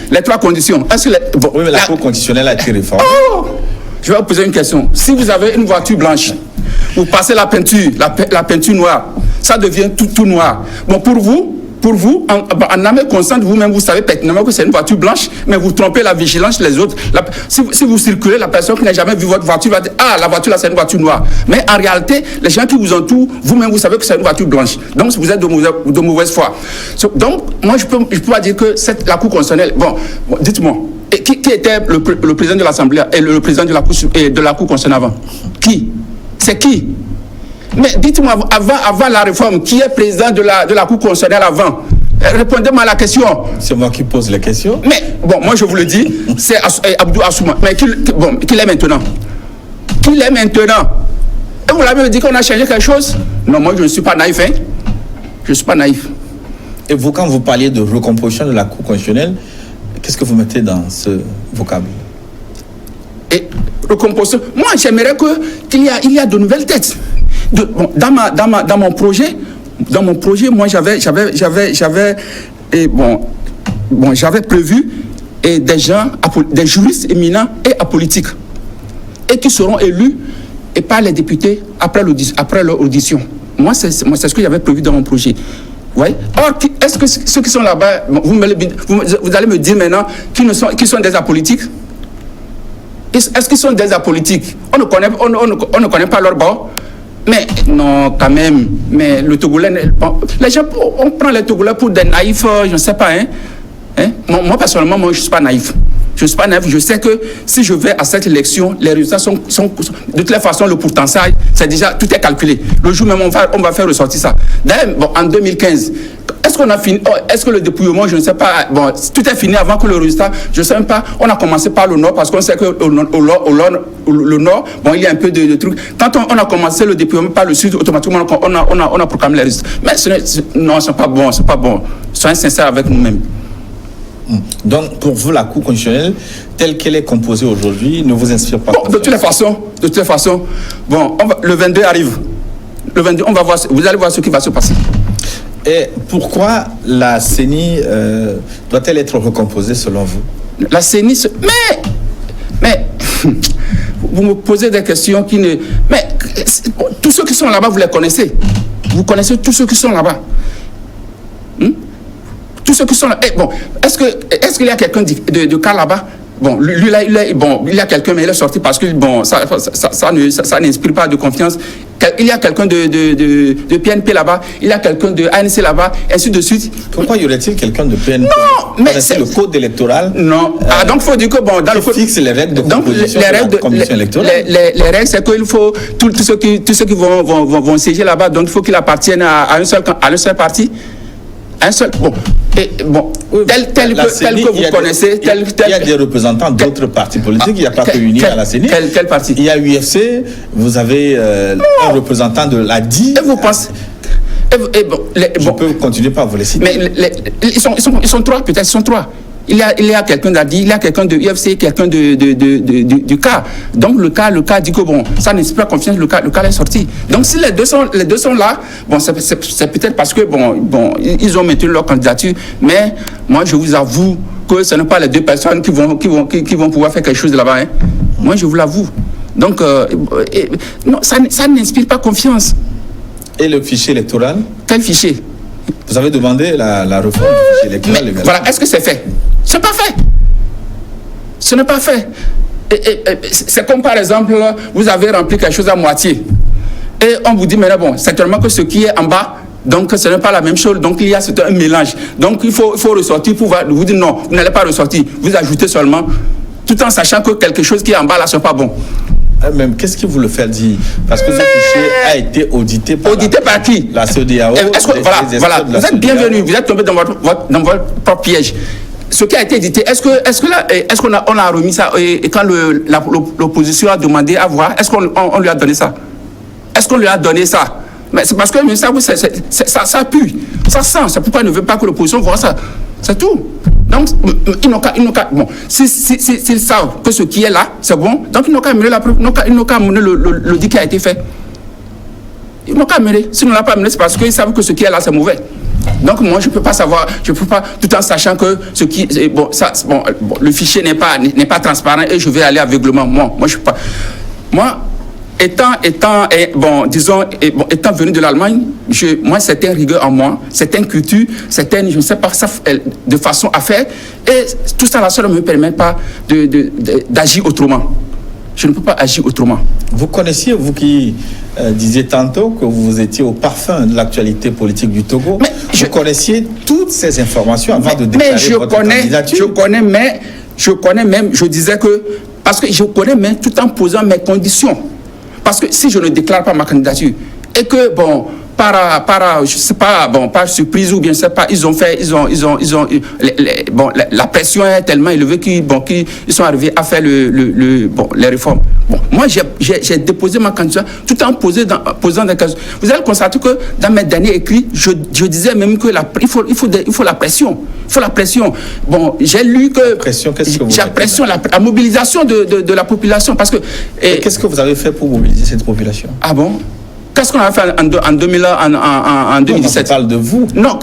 les trois conditions. Oui, mais la Cour constitutionnelle a été réformée. Je vais vous poser une question. Si vous avez une voiture blanche, vous passez la peinture noire, ça devient tout noir. Bon, pour vous, en âme consciente, vous-même, vous savez pertinemment que c'est une voiture blanche, mais vous trompez la vigilance les autres. Si vous circulez, la personne qui n'a jamais vu votre voiture va dire « Ah, la voiture là, c'est une voiture noire ». Mais en réalité, les gens qui vous entourent, vous-même, vous savez que c'est une voiture blanche. Donc, vous êtes de mauvaise foi. Donc, moi, je peux pas dire que la Cour constitutionnelle... Bon, dites-moi. Et qui était le président de l'Assemblée et le président de la Cour constitutionnelle avant? Qui? C'est qui? Mais dites-moi, avant la réforme, qui est président de la Cour constitutionnelle avant? Répondez-moi à la question. C'est moi qui pose les questions. Mais, bon, moi je vous le dis, c'est Abdou Assouma. Mais qu'il est maintenant? Qu'il est maintenant? Et vous l'avez dit qu'on a changé quelque chose? Non, moi je ne suis pas naïf, hein? Je ne suis pas naïf. Et vous, quand vous parliez de recomposition de la Cour constitutionnelle, qu'est-ce que vous mettez dans ce vocable? Et recomposition. Moi, j'aimerais qu'il y a de nouvelles têtes. Dans mon projet, moi, j'avais prévu des gens, des juristes éminents et apolitiques, et qui seront élus et par les députés après leur audition. Moi, c'est ce que j'avais prévu dans mon projet. Ouais. Or, est-ce que ceux qui sont là-bas, vous allez me dire maintenant qu'ils sont des apolitiques? Est-ce qu'ils sont des apolitiques? On ne connaît pas leur bord. Mais non, quand même. Mais le Togolais, les gens, on prend les Togolais pour des naïfs, je ne sais pas. Hein? Moi, personnellement, je ne suis pas naïf. Je ne suis pas naïf. Je sais que si je vais à cette élection, les résultats sont de toute façon, le pourcentage, c'est déjà, tout est calculé. Le jour même, on va faire ressortir ça. D'ailleurs, en 2015, est-ce qu'on a fini, est-ce que le dépouillement, je ne sais pas, bon, tout est fini avant que le résultat, je ne sais même pas, on a commencé par le nord, parce qu'on sait que le nord, bon, il y a un peu de trucs. Quand on a commencé le dépouillement par le sud, automatiquement, on a proclamé les résultats. Mais non, c'est pas bon, Soyez sincères avec nous-mêmes. Donc, pour vous, la Cour constitutionnelle, telle qu'elle est composée aujourd'hui, ne vous inspire pas? Bon, de toutes les façons, bon, le 22 arrive. Le 22, on va voir, vous allez voir ce qui va se passer. Et pourquoi la CENI doit-elle être recomposée selon vous? La CENI, mais vous me posez des questions qui ne... Mais tous ceux qui sont là-bas, vous les connaissez. Vous connaissez tous ceux qui sont là-bas. Tous ceux qui sont là. Bon, est-ce qu'il y a quelqu'un de cas là-bas? Bon, lui là, il y a quelqu'un, mais il est sorti parce que bon, ça n'inspire pas de confiance. Il y a quelqu'un de PNP là-bas, il y a quelqu'un de ANC là-bas, ainsi de suite. Pourquoi y aurait-il quelqu'un de PNP? Non, mais c'est le code électoral. Non. Donc il faut dire que bon, dans le code fixe les règles de composition de la commission électorale. Les règles, c'est qu'il faut tous ceux qui vont siéger là-bas, donc il faut qu'ils appartiennent à un seul parti. Un seul. Bon. Tel que vous connaissez. Il y a des représentants d'autres partis politiques. Il n'y a pas que l'Uni à la CENI. Quel parti? Il y a l'UFC. Vous avez un représentant de l'ADI. Et vous pensez. Je peux continuer par vous les citer. Mais ils sont trois, peut-être. Ils sont trois. Il y a quelqu'un d'ADI, il y a quelqu'un de UFC, quelqu'un du cas. Donc le cas dit que bon, ça n'inspire pas confiance, le cas est sorti. Donc si les deux sont là, bon, c'est peut-être parce que bon, ils ont maintenu leur candidature, mais moi je vous avoue que ce ne sont pas les deux personnes qui vont pouvoir faire quelque chose de là-bas. Hein. Moi je vous l'avoue. Donc non, ça n'inspire pas confiance. Et le fichier électoral? Quel fichier? Vous avez demandé la réforme du fichier électoral. Mais, voilà, est-ce que c'est fait? Ce n'est pas fait. Ce n'est pas fait. C'est comme par exemple, vous avez rempli quelque chose à moitié. Et on vous dit, mais là, bon, certainement que ce qui est en bas, donc ce n'est pas la même chose. Donc il y a un mélange. Donc il faut ressortir pour vous dire non, vous n'allez pas ressortir. Vous ajoutez seulement, tout en sachant que quelque chose qui est en bas là, ce n'est pas bon. Même, qu'est-ce qui vous le fait dire? Parce que ce fichier a été audité par qui? La CEDEAO. Voilà. Vous êtes bienvenus, vous êtes tombé dans votre propre piège. Ce qui a été édité, est-ce qu'on a remis ça et quand l'opposition a demandé à voir, est-ce qu'on lui a donné ça? Est-ce qu'on lui a donné ça? Mais c'est parce que ça pue, ça sent. C'est pourquoi il ne veut pas que l'opposition voit ça. C'est tout. Donc, ils n'ont qu'à. Bon, s'ils savent que ce qui est là, c'est bon, donc ils n'ont qu'à amener la preuve, ils n'ont qu'à amener le dit qui a été fait. Ils n'ont qu'à amener. S'ils ne l'ont pas amené, c'est parce qu'ils savent que ce qui est là, c'est mauvais. Donc, moi, je ne peux pas savoir, je ne peux pas, tout en sachant que ce qui. Le fichier n'est pas transparent et je vais aller aveuglement. Moi, je ne suis pas. Moi, étant venu de l'Allemagne, moi, certaines rigueurs en moi, certaines cultures, certaines, je ne sais pas, de façon à faire, et tout ça, ne me permet pas d'agir autrement. Je ne peux pas agir autrement. Vous connaissiez, vous qui disiez tantôt que vous étiez au parfum de l'actualité politique du Togo, vous connaissiez toutes ces informations avant de déclarer votre candidature? Je connais même, je disais que, parce que je connais même tout en posant mes conditions. Parce que si je ne déclare pas ma candidature et que, bon, je sais pas, bon, par surprise ou bien, je sais pas, la pression est tellement élevée qu'ils sont arrivés à faire les réformes. Bon, moi, j'ai déposé ma candidature tout en posant des questions. Vous allez constater que dans mes derniers écrits, je disais même que il faut la pression. Il faut la pression. Bon, j'ai lu que... Pression, qu'est-ce que vous j'ai pression, la mobilisation de la population. Parce que... qu'est-ce que vous avez fait pour mobiliser cette population? Ah bon? Qu'est-ce qu'on a fait en 2017? On parle de vous. Non,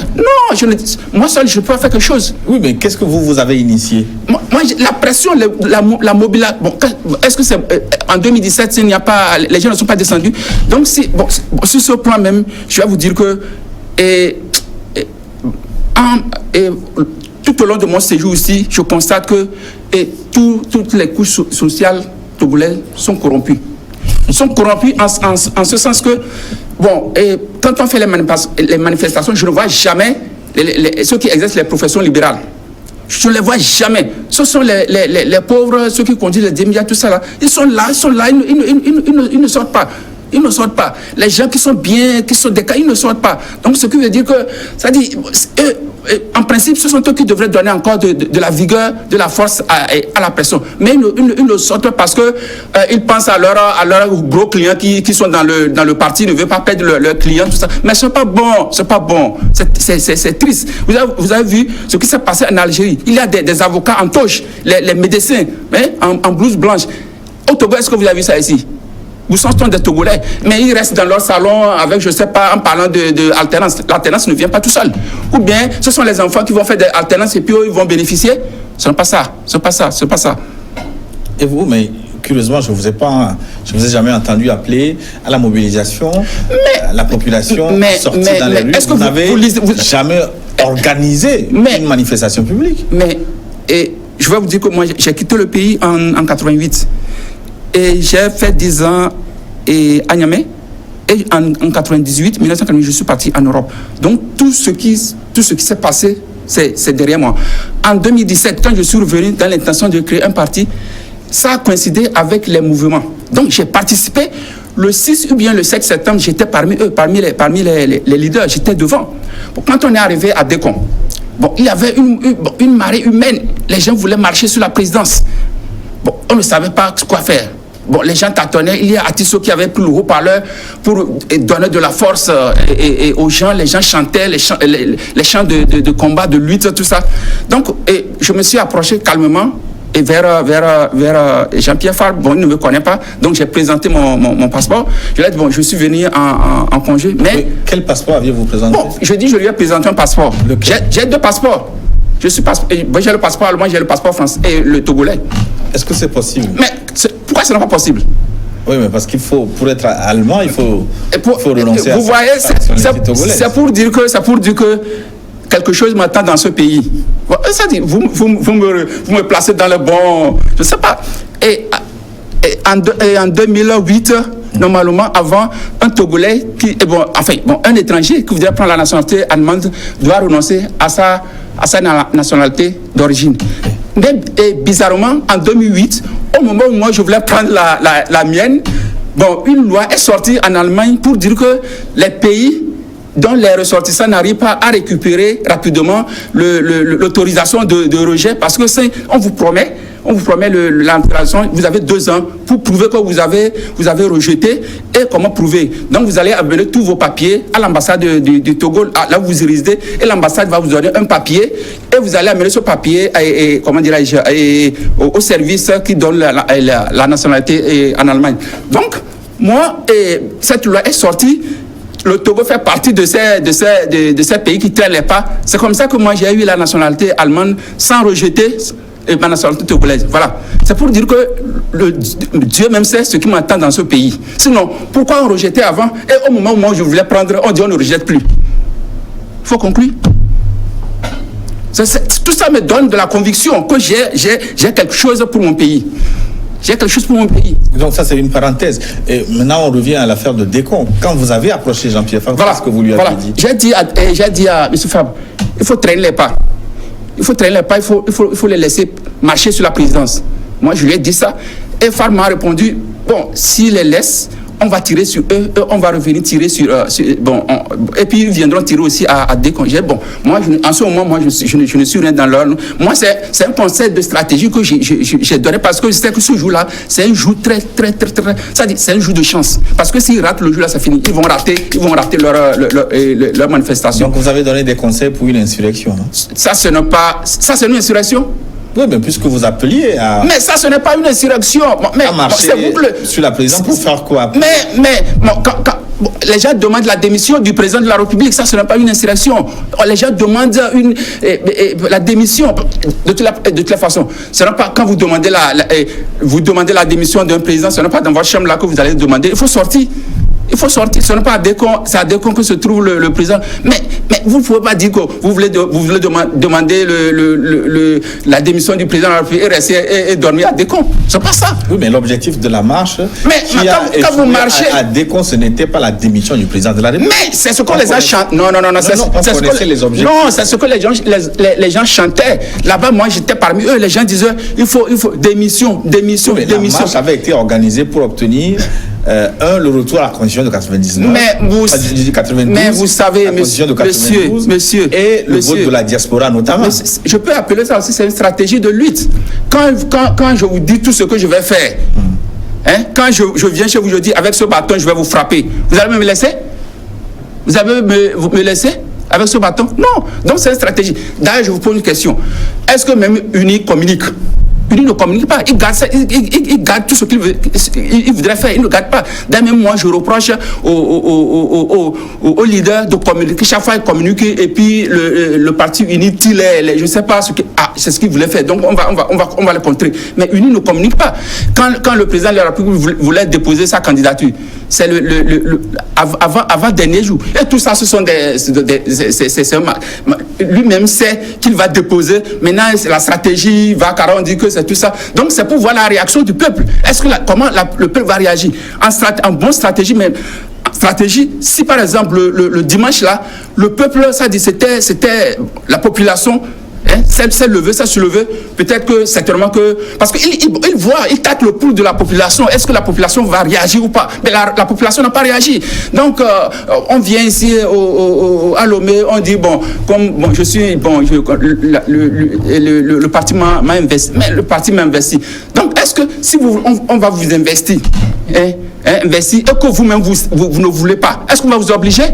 moi seul, je peux pas faire quelque chose. Oui, mais qu'est-ce que vous avez initié? Moi, la pression, la mobilisation. Bon, est-ce que c'est en 2017, il n'y a pas, les gens ne sont pas descendus. Donc, sur ce plan même, je vais vous dire que tout au long de mon séjour ici, je constate que toutes les couches sociales togolaises sont corrompues. Sont corrompus en ce sens que, bon, quand on fait les manifestations, je ne vois jamais ceux qui exercent les professions libérales. Je ne les vois jamais. Ce sont les pauvres, ceux qui conduisent les médias, tout ça là. Ils sont là, ils ne sortent pas. Ils ne sortent pas. Les gens qui sont bien, qui sont des cas, ils ne sortent pas. Donc, ce qui veut dire que, ça dit, en principe, ce sont eux qui devraient donner encore de la vigueur, de la force à la personne. Mais ils ne sortent parce que ils pensent à leurs gros clients qui sont dans le parti, ils ne veulent pas perdre leurs clients, tout ça. Mais c'est pas bon, c'est pas bon. C'est triste. Vous avez vu ce qui s'est passé en Algérie. Il y a des avocats en toge, les médecins, en blouse blanche. Au Togo, est-ce que vous avez vu ça ici? Vous sont des Togolais, mais ils restent dans leur salon avec, je ne sais pas, en parlant de alternance. L'alternance ne vient pas tout seul. Ou bien, ce sont les enfants qui vont faire des alternances et puis eux, ils vont bénéficier. Ce n'est pas ça, c'est pas ça, c'est pas ça. Et vous, mais curieusement, je ne vous ai jamais entendu appeler à la mobilisation, la population sortie dans les rues. Est-ce que vous n'avez jamais organisé une manifestation publique? Mais je vais vous dire que moi, j'ai quitté le pays en 88. Et j'ai fait 10 ans à Niamey. Et en 1998, je suis parti en Europe. Donc, tout ce qui s'est passé, c'est derrière moi. En 2017, quand je suis revenu dans l'intention de créer un parti, ça a coïncidé avec les mouvements. Donc, j'ai participé. Le 6 ou bien le 7 septembre, j'étais parmi eux, parmi les leaders. J'étais devant. Bon, quand on est arrivé à Décon, il y avait une marée humaine. Les gens voulaient marcher sur la présidence. Bon, on ne savait pas quoi faire. Bon, les gens tâtonnaient. Il y a Atisso qui avait pris le haut-parleur pour donner de la force aux gens. Les gens chantaient les chants de combat, de lutte, tout ça. Donc, je me suis approché calmement et vers Jean-Pierre Fabre. Bon, il ne me connaît pas. Donc, j'ai présenté mon passeport. Je lui ai dit, bon, je suis venu en congé. Mais quel passeport aviez-vous présenté? Bon, je lui ai présenté un passeport. J'ai 2 passeports. J'ai le passeport allemand, j'ai le passeport français et le togolais. Est-ce que c'est possible? Mais pourquoi ce n'est pas possible? Oui, mais parce qu'il faut, pour être allemand, il faut renoncer vous voyez, c'est pour dire que quelque chose m'attend dans ce pays. Ça dit, vous me placez dans le bon, je ne sais pas. Et en 2008, normalement, avant, un Togolais un étranger qui voudrait prendre la nationalité allemande doit renoncer à sa nationalité d'origine. Mais bizarrement, en 2008, au moment où moi je voulais prendre la mienne, une loi est sortie en Allemagne pour dire que les pays dont les ressortissants n'arrivent pas à récupérer rapidement l'autorisation de rejet, parce que on vous promet l'intégration, vous avez 2 ans pour prouver que vous avez rejeté. Et comment prouver? Donc vous allez amener tous vos papiers à l'ambassade du Togo, là où vous résidez, et l'ambassade va vous donner un papier, et vous allez amener ce papier au service qui donne la nationalité en Allemagne. Donc, moi, cette loi est sortie. Le Togo fait partie de ces pays qui ne traînent pas. C'est comme ça que moi j'ai eu la nationalité allemande sans rejeter ma nationalité togolaise. Voilà. C'est pour dire que Dieu même sait ce qui m'attend dans ce pays. Sinon, pourquoi on rejetait avant et au moment où moi je voulais prendre, on dit on ne rejette plus? Il faut conclure. Tout ça me donne de la conviction que j'ai quelque chose pour mon pays. J'ai quelque chose pour mon pays. Donc ça, c'est une parenthèse. Et maintenant, on revient à l'affaire de Décon. Quand vous avez approché Jean-Pierre Fabre, qu'est-ce que vous lui avez dit? J'ai dit à M. Fabre, il faut traîner les pas. Il faut traîner les pas, il faut les laisser marcher sur la présidence. Moi, je lui ai dit ça. Et Fabre m'a répondu, bon, s'il les laisse, on va tirer sur eux, on va revenir tirer sur et puis ils viendront tirer aussi à Décon. Moi, en ce moment, moi, je ne suis rien dans leur. Moi, c'est un conseil de stratégie que j'ai donné parce que je sais que ce jour-là, c'est un jour très, c'est un jour de chance. Parce que s'ils ratent le jour-là, ça finit. Ils vont rater leur manifestation. Donc, vous avez donné des conseils pour une insurrection, non? Ça, c'est une insurrection? Oui, mais puisque vous appeliez à... Mais ça, ce n'est pas une insurrection. À marcher sur la présidence pour faire quoi? Quand les gens demandent la démission du président de la République, ça, ce n'est pas une insurrection. Les gens demandent la démission de toute la façon. Ce n'est pas quand vous demandez la démission d'un président, ce n'est pas dans votre chambre là que vous allez demander. Il faut sortir. Il faut sortir. Ce n'est pas à Décon que se trouve le président. Mais vous ne pouvez pas dire que vous voulez demander la démission du président de la République et rester et dormir à Décon. C'est pas ça. Oui, mais l'objectif de la marche, quand vous marchez à Décon, ce n'était pas la démission du président de la République. Mais c'est ce que les gens chantent. Non. C'est ce que les gens chantaient. Là-bas, moi, j'étais parmi eux. Les gens disaient, il faut démission. La marche avait été organisée pour obtenir le retour à la constitution de 99. Mais vous savez, monsieur, et le vote de la diaspora notamment. Je peux appeler ça aussi, c'est une stratégie de lutte. Quand je vous dis tout ce que je vais faire, quand je viens chez vous, je dis avec ce bâton, je vais vous frapper. Vous allez me laisser? Vous allez me laisser avec ce bâton? Non. Donc c'est une stratégie. D'ailleurs, je vous pose une question. Est-ce que même UNI communique? UNI ne communique pas. Il garde ça, il garde tout ce qu'il voudrait faire. Il ne garde pas. D'ailleurs, même moi, je reproche aux leaders de communiquer. Chaque fois, ils communiquent et puis le parti UNI tire je ne sais pas ce que. C'est ce qu'il voulait faire. Donc, on va le contrer. Mais UNI ne communique pas. Quand le président de la République voulait déposer sa candidature, c'est avant dernier jour. Et tout ça, ce sont lui-même sait qu'il va déposer. Maintenant, la stratégie va car on dit que c'est tout ça. Donc, c'est pour voir la réaction du peuple. Est-ce que comment le peuple va réagir en bonne stratégie, mais stratégie, si par exemple le dimanche là, le peuple, ça dit c'était la population. C'est levé, ça se levé. Peut-être que certainement que parce qu'il voit, il tâte le pouls de la population. Est-ce que la population va réagir ou pas? Mais la population n'a pas réagi. Donc on vient ici à Lomé, on dit je suis le parti m'a investi, mais le parti m'a investi. Donc est-ce que si on va vous investir, investir et que vous-même vous ne voulez pas, est-ce qu'on va vous obliger?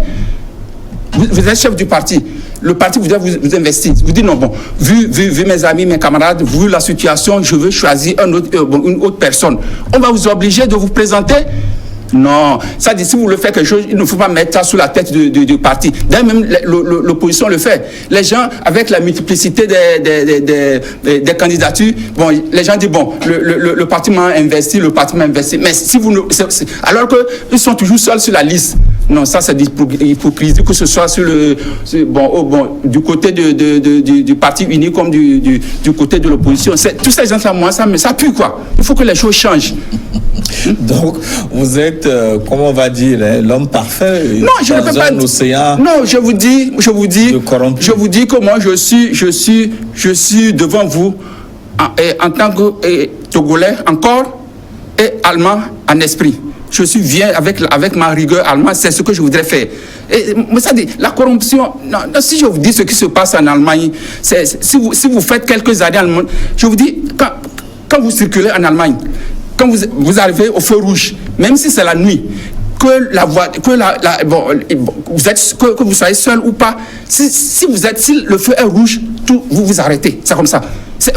Vous êtes chef du parti. Le parti voudrait vous investir. Vous dites non, vu mes amis, mes camarades, vu la situation, je veux choisir une autre personne. On va vous obliger de vous présenter? Non. Ça dit, si vous voulez faire quelque chose, il ne faut pas mettre ça sous la tête du parti. D'ailleurs, même l'opposition le fait. Les gens, avec la multiplicité des candidatures, les gens disent, le parti m'a investi, le parti m'a investi. Mais si vous alors qu'ils sont toujours seuls sur la liste. Non, ça c'est l'hypocrisie, que ce soit du côté du parti uni comme du côté de l'opposition. Tous ces gens-là, moi, ça pue quoi. Il faut que les choses changent. Donc, vous êtes, comment on va dire, l'homme parfait dans un océan. Non, je vous dis que moi, je suis devant vous en tant que Togolais encore et Allemand en esprit. Je viens avec ma rigueur allemande, c'est ce que je voudrais faire. Mais ça dit, la corruption, non, si je vous dis ce qui se passe en Allemagne, si vous faites quelques années en Allemagne, je vous dis, quand vous circulez en Allemagne, quand vous arrivez au feu rouge, même si c'est la nuit, que vous soyez seul ou pas, si le feu est rouge, vous arrêtez. C'est comme ça. C'est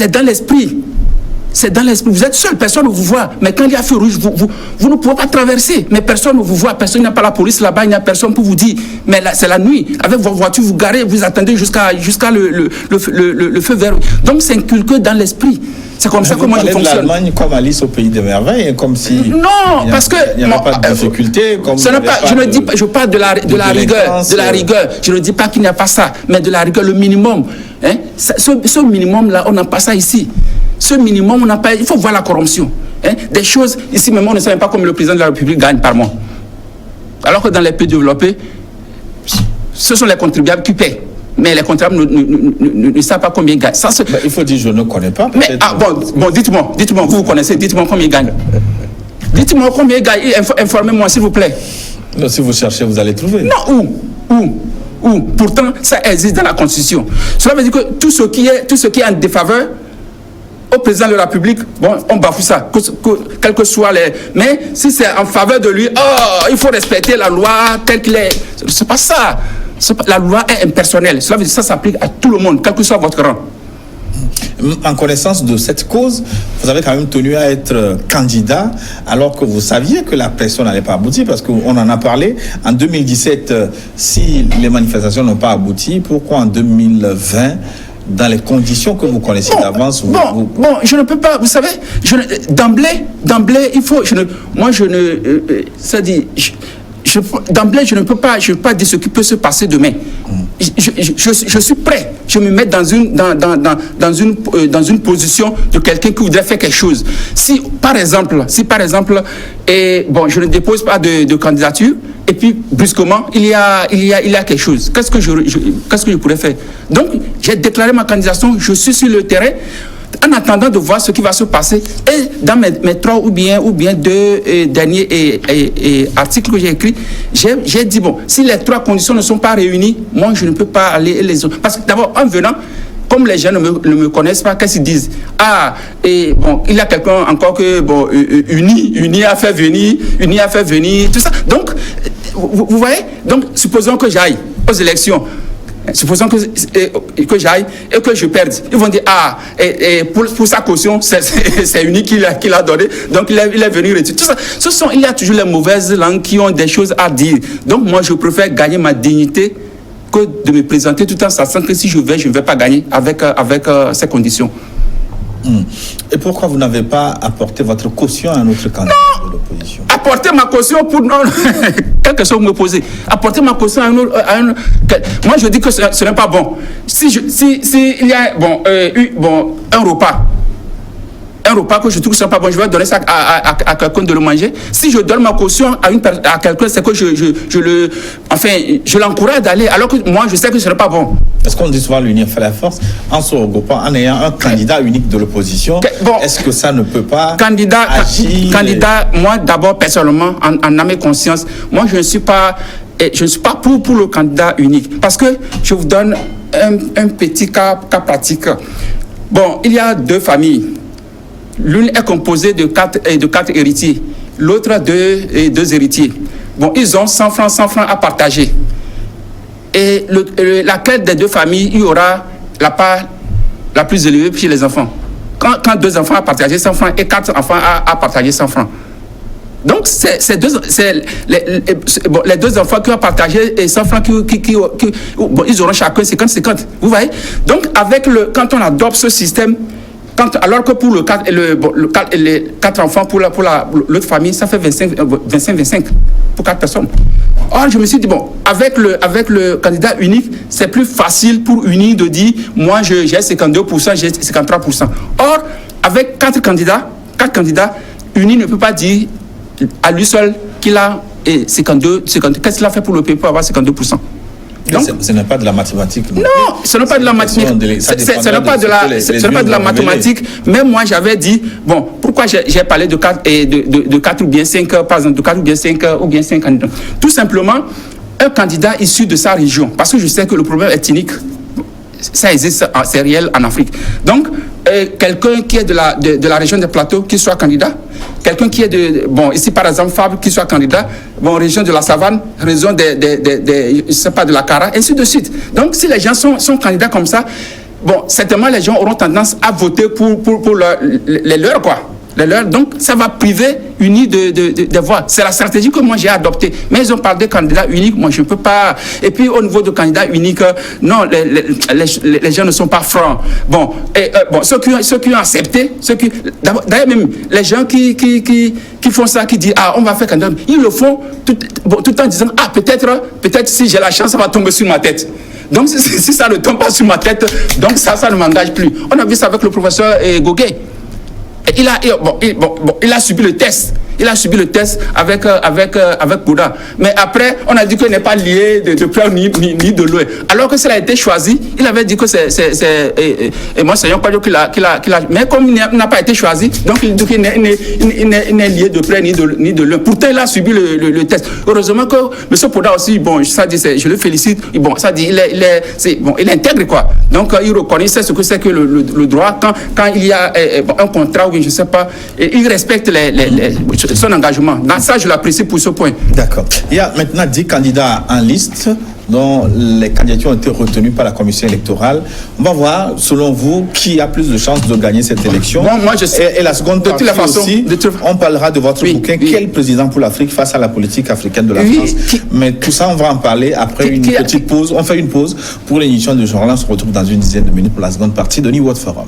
dans l'esprit. C'est dans l'esprit. Vous êtes seul, personne ne vous voit. Mais quand il y a feu rouge, vous ne pouvez pas traverser. Mais personne ne vous voit. Personne n'a pas la police là-bas. Il n'y a personne pour vous dire. Mais là, c'est la nuit. Avec vos voitures, vous garez, vous attendez jusqu'à le feu vert. Donc, c'est inculqué dans l'esprit. C'est comme ça que moi je fonctionne. L'Allemagne comme Alice au pays des merveilles, comme si non, parce que il n'y a pas de difficulté. Je parle de la rigueur, Je ne dis pas qu'il n'y a pas ça, mais de la rigueur, le minimum. Ce minimum-là, on n'a pas ça ici. Ce minimum, on n'a pas. Il faut voir la corruption. Des choses ici même, on ne sait même pas combien le président de la République gagne par mois. Alors que dans les pays développés, ce sont les contribuables qui paient. Mais les contribuables ne savent pas combien ils gagnent. Ça, il faut dire, je ne connais pas. Mais, dites-moi, vous connaissez, dites-moi combien ils gagnent. Dites-moi combien ils gagnent, informez-moi s'il vous plaît. Non, si vous cherchez, vous allez trouver. Non, où pourtant, ça existe dans la Constitution. Cela veut dire que tout ce qui est en défaveur au président de la République, on bafoue ça, quel que soit les... Mais si c'est en faveur de lui, il faut respecter la loi telle qu'il est. C'est pas ça. La loi est impersonnelle. Cela veut dire que ça s'applique à tout le monde, quel que soit votre rang. En connaissance de cette cause, vous avez quand même tenu à être candidat alors que vous saviez que la pression n'allait pas aboutir, parce qu'on en a parlé. En 2017, si les manifestations n'ont pas abouti, pourquoi en 2020, dans les conditions que vous connaissez d'avance, je ne peux pas, vous savez, d'emblée, il faut, d'emblée, je ne peux pas dire ce qui peut se passer demain. Je suis prêt. Je me mets dans une position de quelqu'un qui voudrait faire quelque chose. Si par exemple, je ne dépose pas de candidature, et puis brusquement il y a quelque chose. Qu'est-ce que je pourrais faire? Donc j'ai déclaré ma candidature. Je suis sur le terrain. en attendant de voir ce qui va se passer. Et dans mes 3 ou bien 2 derniers articles que j'ai écrits, j'ai dit, bon, si les 3 conditions ne sont pas réunies, moi, je ne peux pas aller les autres. Parce que d'abord, en venant, comme les gens ne me connaissent pas, qu'est-ce qu'ils disent? Ah, et bon, il y a quelqu'un encore que, bon, Uni a fait venir, tout ça. Donc, vous voyez? Donc, supposons que j'aille aux élections. Supposons que j'aille et que je perde. Ils vont dire, ah, pour sa caution, c'est Uni qui l'a donné, donc il est venu retirer. Tout ça, il y a toujours les mauvaises langues qui ont des choses à dire. Donc moi, je préfère gagner ma dignité que de me présenter tout en sachant que si je vais, je ne vais pas gagner avec ces conditions. Et pourquoi vous n'avez pas apporté votre caution à un autre candidat de l'opposition? Apporter ma caution pour quelque chose me poser. Apporter ma caution à un autre. Moi, je dis que ce n'est pas bon. Si il y a un repas que je trouve que ce n'est pas bon, je vais donner ça à quelqu'un de le manger. Si je donne ma caution à quelqu'un, c'est que je l'encourage d'aller, alors que moi, je sais que ce n'est pas bon. Est-ce qu'on dit souvent l'union fait la force en se regroupant, en ayant un candidat unique de l'opposition? Bon, est-ce que ça ne peut pas Candidat, moi d'abord personnellement, en âme et conscience, moi je ne suis pas pour le candidat unique. Parce que je vous donne un petit cas pratique. Bon, il y a 2 familles. L'une est composée de 4 héritiers, l'autre a 2 héritiers. Bon, ils ont 100 francs à partager. Et laquelle des 2 familles, il y aura la part la plus élevée chez les enfants. Quand 2 enfants à partager 100 francs et 4 enfants à partager 100 francs. Donc, les 2 enfants qui ont partagé 100 francs, ils auront chacun 50-50. Vous voyez? Donc, quand on adopte ce système, alors que pour les 4 enfants, pour l'autre famille, ça fait 25 pour 4 personnes. Or, je me suis dit, bon, avec le candidat unique, c'est plus facile pour Uni de dire, moi, j'ai 52%, j'ai 53%. Or, avec 4 candidats, Uni ne peut pas dire à lui seul qu'il a 52. Qu'est-ce qu'il a fait pour le pays pour avoir 52%? Donc, ce n'est pas de la mathématique. Non, ce n'est pas de la mathématique. Ce n'est pas de la mathématique. Même moi, j'avais dit, bon, pourquoi j'ai parlé de 4 ou bien 5, par exemple, de 4 ou bien 5 candidats. Tout simplement, un candidat issu de sa région, parce que je sais que le problème ethnique, ça existe, c'est réel en Afrique. Donc, quelqu'un qui est de la région des plateaux, qui soit candidat, quelqu'un qui est ici par exemple, Fabre, qui soit candidat, région de la savane, région je sais pas, de la Cara, ainsi de suite. Donc, si les gens sont candidats comme ça, certainement les gens auront tendance à voter pour les leurs, quoi. Donc, ça va priver Uni de voix. C'est la stratégie que moi j'ai adoptée. Mais ils ont parlé de candidat unique, moi je ne peux pas. Et puis au niveau de candidat unique, non, les gens ne sont pas francs. Ceux qui ont accepté, d'ailleurs même les gens qui font ça, qui disent on va faire candidat, ils le font tout en disant peut-être si j'ai la chance, ça va tomber sur ma tête. Donc si ça ne tombe pas sur ma tête, donc ça ne m'engage plus. On a vu ça avec le professeur Goguet. Il a subi le test. Il a subi le test avec Bouddha. Mais après, on a dit qu'il n'est pas lié de près ni de loin. Alors que ça a été choisi, il avait dit que c'est Monseigneur Kwadjo qui l'a. Mais comme il n'a pas été choisi, donc il dit qu'il n'est lié de près ni de loin. Pourtant, il a subi le test. Heureusement que M. Bouddha aussi, ça dit, je le félicite. Ça dit, il intègre quoi. Donc, il reconnaît ce que c'est que le droit. Quand il y a un contrat, ou je ne sais pas, il respecte son engagement. Dans ça, je l'apprécie pour ce point. D'accord. Il y a maintenant 10 candidats en liste dont les candidatures ont été retenues par la commission électorale. On va voir, selon vous, qui a plus de chances de gagner cette élection. Moi, je sais. Et la seconde partie aussi, on parlera de votre bouquin, Quel président pour l'Afrique face à la politique africaine de la France. Mais tout ça, on va en parler après une petite pause. On fait une pause pour l'émission de journal. On se retrouve dans une dizaine de minutes pour la seconde partie de New World Forum.